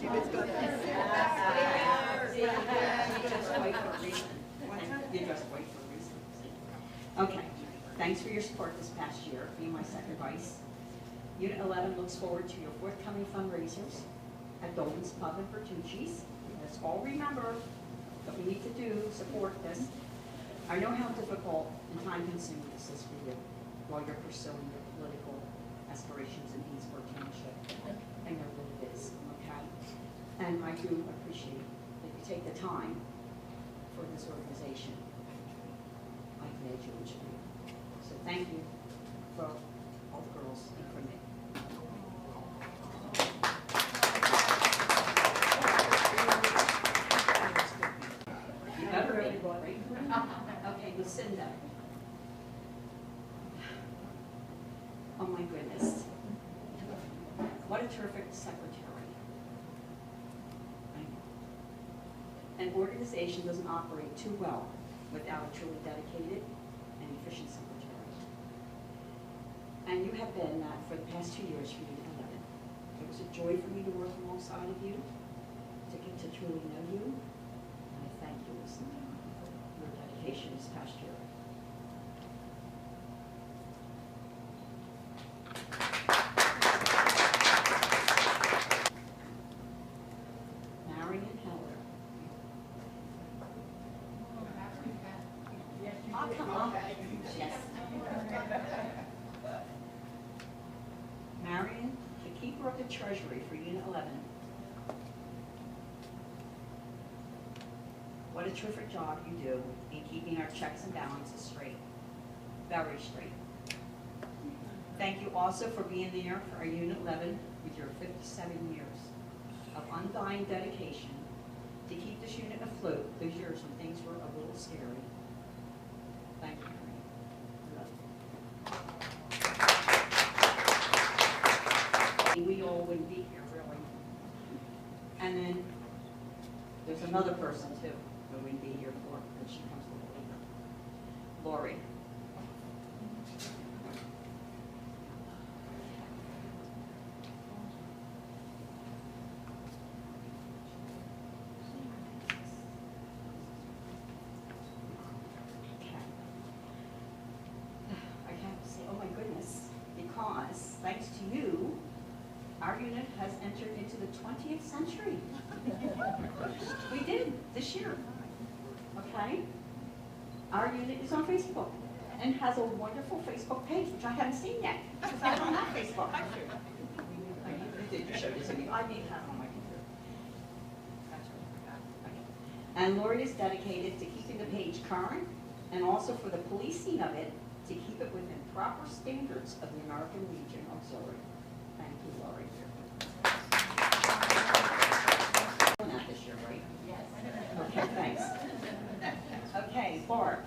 She was good. See, you just white for a reason. You just white for a reason. Okay, thanks for your support this past year, being my second vice. Unit 11 looks forward to your forthcoming fundraisers at Dolan's Pub and Bertucci's. Let's all remember what we need to do to support this. I know how difficult and time-consuming this is for you while you're pursuing your political aspirations in Deansburg Township. I know that it is, okay? And I do appreciate that you take the time for this organization. I'm glad you enjoy it. So thank you for all the girls and for me. You better read it, right? Okay, Lucinda. Oh my goodness. What a terrific secretary. I know. An organization doesn't operate too well without a truly dedicated and efficient secretary. And you have been that for the past 2 years for Unit 11. It was a joy for me to work alongside of you, to get to truly know you, and I thank you, Lucinda, for your dedication this past year. Marion Heller. Oh, come on. Yes. Marion, the keeper of the treasury for Unit 11. What a terrific job you do in keeping our checks and balances straight. Very straight. Thank you also for being there for our Unit 11 with your 57 years of undying dedication to keep this unit afloat those years when things were a little scary. Thank you, Marion. We all wouldn't be here, really. And then there's another person, too, who we wouldn't be here for, but she comes a little later. Lori. I have to say, oh my goodness, because thanks to you, our unit has entered into the 20th century. We did this year, okay? Our unit is on Facebook and has a wonderful Facebook page, which I haven't seen yet, because I don't have Facebook. I did, you showed it to me. I need that on my computer. Okay. And Lori is dedicated to keeping the page current and also for the policing of it to keep it within proper standards of the American Legion Auxiliary. Thank you, Lori. Not this year, right? Yes. Okay, thanks. Okay, Barb.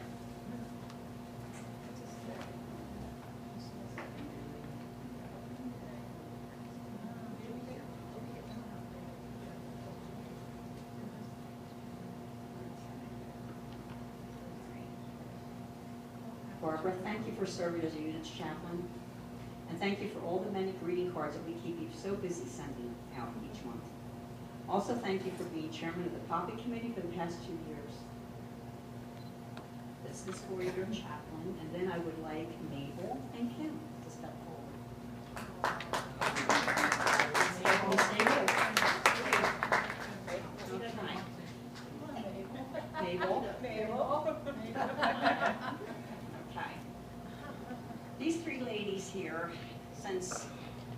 Barbara, thank you for serving as a unit's chaplain, and thank you for all the many greeting cards that we keep you so busy sending out each month. Also, thank you for being chairman of the Poppy Committee for the past 2 years. This is for your chaplain, and then I would like Mabel and Kim to step forward. Mabel. Okay. These three ladies here, since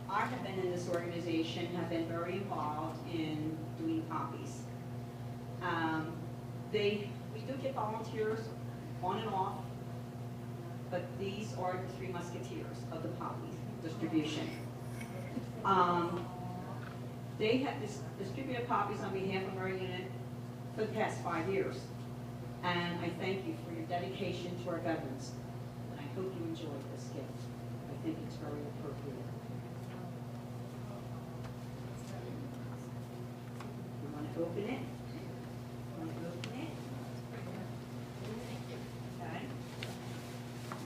I have been in this organization, have been very involved in doing poppies. We do get volunteers on and off, but these are the three musketeers of the poppy distribution. They have distributed poppies on behalf of our unit for the past 5 years. And I thank you for your dedication to our veterans. And I hope you enjoyed this gift. I think it's very appropriate. You want to open it? Want to open it? Okay.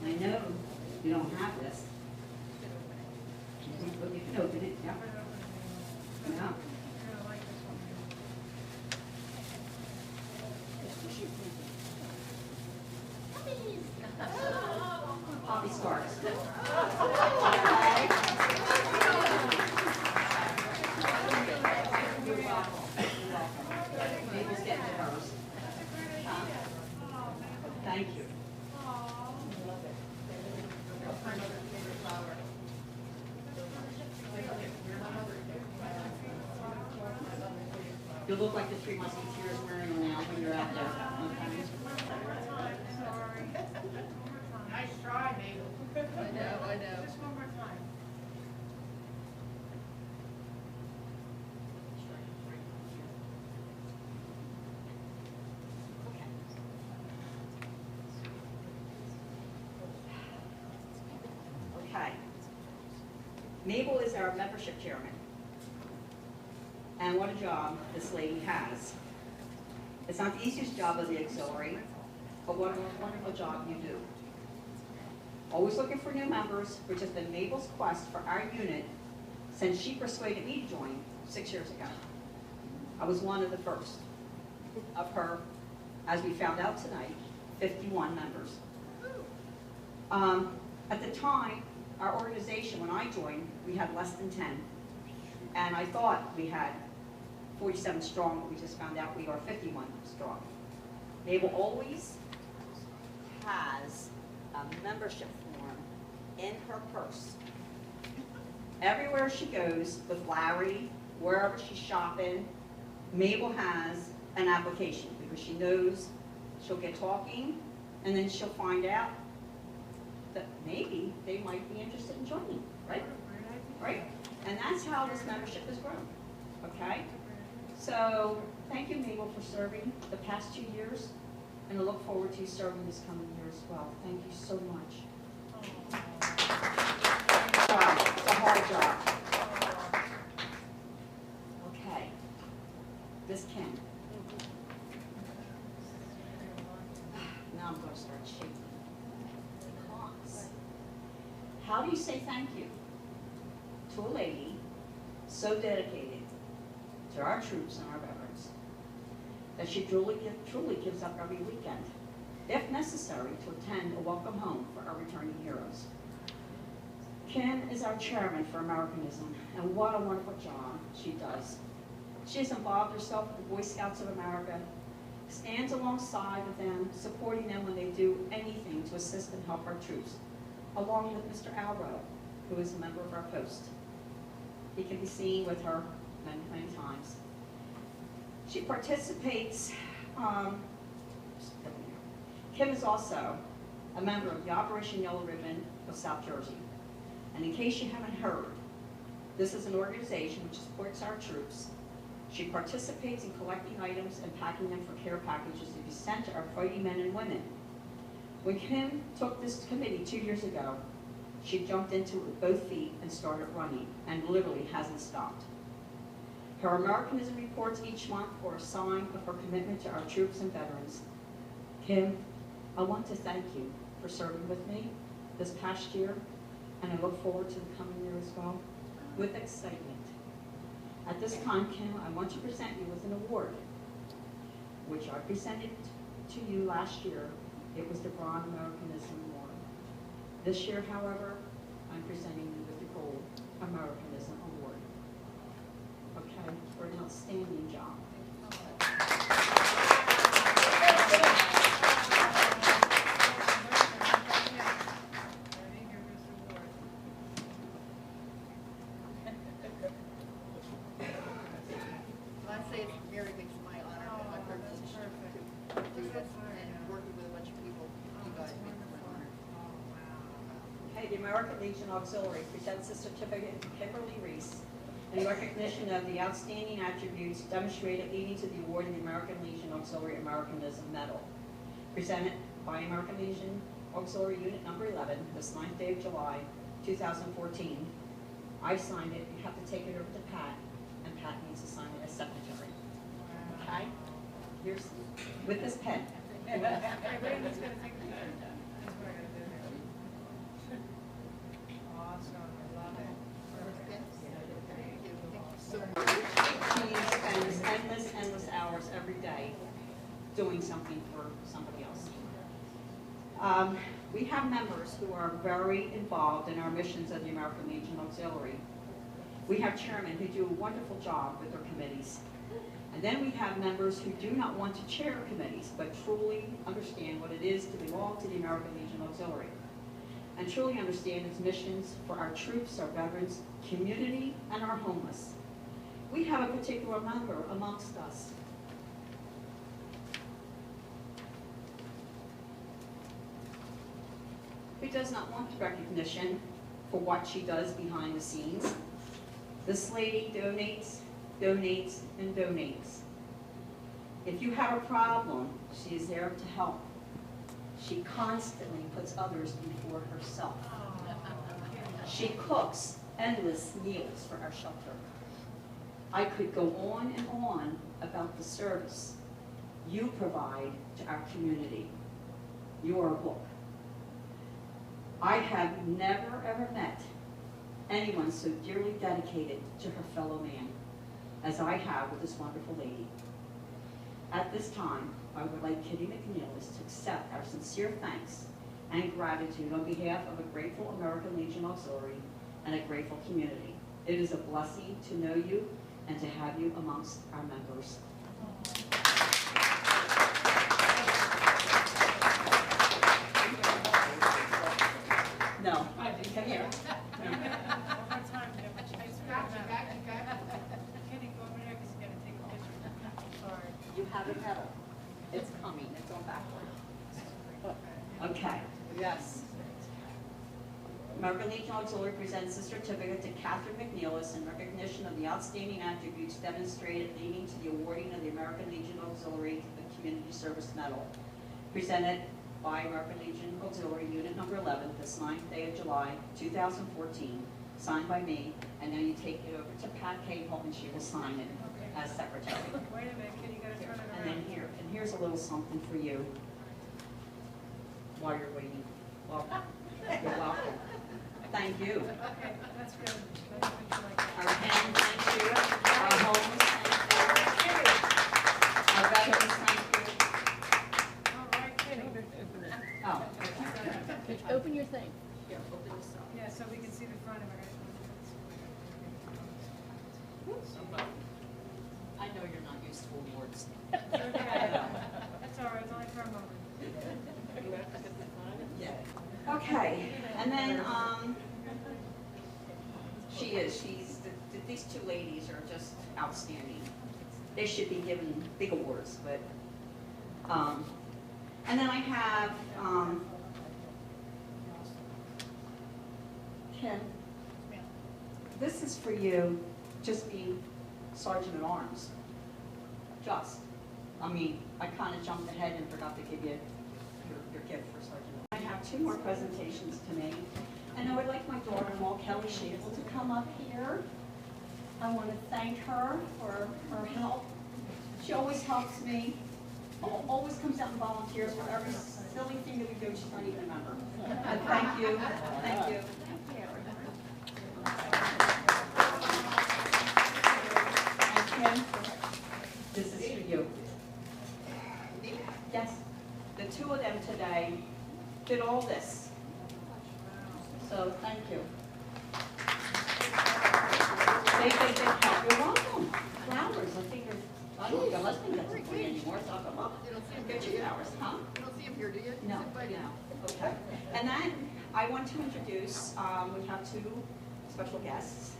I know you don't have this. But you can open it, yeah. Yeah. You look like the Three Musketeers wearing them now when you're out there. Okay. Sorry. Nice try, Mabel. I know. Just one more time. Okay. Mabel is our membership chairman. And what a job this lady has. It's not the easiest job of the auxiliary, but what a wonderful job you do. Always looking for new members, which has been Mabel's quest for our unit since she persuaded me to join 6 years ago. I was one of the first of her, as we found out tonight, 51 members. At the time, our organization, when I joined, we had less than 10. And I thought we had 47 strong, but we just found out we are 51 strong. Mabel always has a membership form in her purse. Everywhere she goes with Larry, wherever she's shopping, Mabel has an application because she knows she'll get talking and then she'll find out that maybe they might be interested in joining, right? Right? And that's how this membership has grown, okay? So thank you, Mabel, for serving the past 2 years, and I look forward to you serving this coming year as well. Thank you so much. It's a hard job. Okay. Miss Kim. Now I'm going to start shaking. Because how do you say thank you to a lady so dedicated to our troops and our veterans that she truly gives up every weekend, if necessary, to attend a welcome home for our returning heroes? Kim is our chairman for Americanism, and what a wonderful job she does. She has involved herself with the Boy Scouts of America, stands alongside of them, supporting them when they do anything to assist and help our troops, along with Mr. Alro, who is a member of our post. He can be seen with her many times. She participates, Kim is also a member of the Operation Yellow Ribbon of South Jersey. And in case you haven't heard, this is an organization which supports our troops. She participates in collecting items and packing them for care packages to be sent to our fighting men and women. When Kim took this committee 2 years ago, she jumped into it with both feet and started running, and literally hasn't stopped. Her Americanism reports each month are a sign of her commitment to our troops and veterans. Kim, I want to thank you for serving with me this past year, and I look forward to the coming year as well, with excitement. At this time, Kim, I want to present you with an award, which I presented to you last year. It was the Bronze Americanism Award. This year, however, I'm presenting you with the Gold Americanism Award. Okay, for an outstanding job. I'd say it's a very big smile on our privilege to do this and working with a bunch of people. You guys make it an honor. Okay, the American Legion Auxiliary presents a certificate to Kimberly Reese in recognition of the outstanding attributes demonstrated leading to the award of the American Legion Auxiliary Americanism Medal. Presented by American Legion Auxiliary Unit Number 11, this 9th day of July, 2014. I signed it. You have to take it over to Pat, and Pat needs to sign it as secretary. Okay? Here's, with this pen. Wait, Randy's gonna take a picture. That's what I gotta do now. Awesome, I love it. Thank you so much. She spends endless hours every day doing something for somebody else. We have members who are very involved in our missions of the American Legion Auxiliary. We have chairmen who do a wonderful job with their committees. And then we have members who do not want to chair committees, but truly understand what it is to belong to the American Legion Auxiliary, and truly understand its missions for our troops, our veterans, community, and our homeless. we have a particular member amongst us. Who does not want recognition for what she does behind the scenes. This lady donates, donates, and donates. If you have a problem, she is there to help. She constantly puts others before herself. She cooks endless meals for our shelter. I could go on and on about the service you provide to our community. You are a book. I have never ever met anyone so dearly dedicated to her fellow man as I have with this wonderful lady. At this time, I would like Kitty McNeilis to accept our sincere thanks and gratitude on behalf of a grateful American Legion Auxiliary and a grateful community. It is a blessing to know you and to have you amongst our members. No, come here. You have a medal. It's coming. It's on backward. Okay. Yes. American Legion Auxiliary presents a certificate to Catherine McNeilis in recognition of the outstanding attributes demonstrated leading to the awarding of the American Legion Auxiliary Community Service Medal. Presented by American Legion Auxiliary Unit Number 11 this 9th day of July, 2014. Signed by me, and now you take it over to Pat Cable and she will sign it as secretary. Wait a minute, kid, you gotta turn it And then around. here, and here's a little something for you while you're waiting. Welcome. You're welcome. Thank you. Okay, that's good. That's what you like. Our town, thank you. Our homes, thank you. Our veterans, thank you. All right, Kitty. Oh, okay. Open your thing. Here, open this up. Yeah, so we can see the front of it. I know you're not used to awards. It's okay. That's all right, it's only for a moment. Yeah. Okay, and then, these two ladies are just outstanding. They should be given big awards, but, and then I have, Kim, this is for you, just being Sergeant at Arms. Just. I mean, I kind of jumped ahead and forgot to give you your gift for Sergeant. I have two more presentations to make, and I would like my daughter-in-law, Kelly Schafel, to come up here. I want to thank her for her help. She always helps me, always comes out and volunteers for every silly thing that we do, she's not even a member. But thank you, thank you. And Kim, this is for you. Yes, the two of them today did all this. So thank you. They help. You're welcome. Flowers, I think I don't think your husband gets them for you anymore, so I'll go up. You don't see him Get here, you do you? flowers, huh? You don't see him here, do you? No, Sit by him. no, okay. And then I want to introduce, we have two special guests.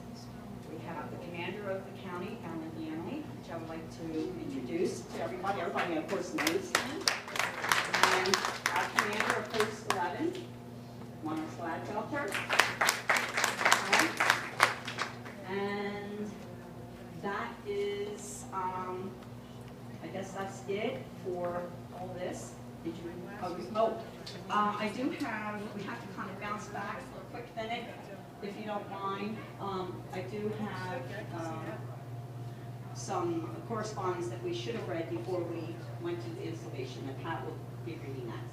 We have the commander of the county, Alan Danley, which I would like to introduce to everybody. Everybody, of course, knows him. And our commander of Post 11, Monarch Gladfelter. Okay. And that is, I guess that's it for all this. Did you, I do have, we have to kind of bounce back for a quick minute, if you don't mind. I do have some correspondence that we should have read before we went to the installation, and Pat will be reading that.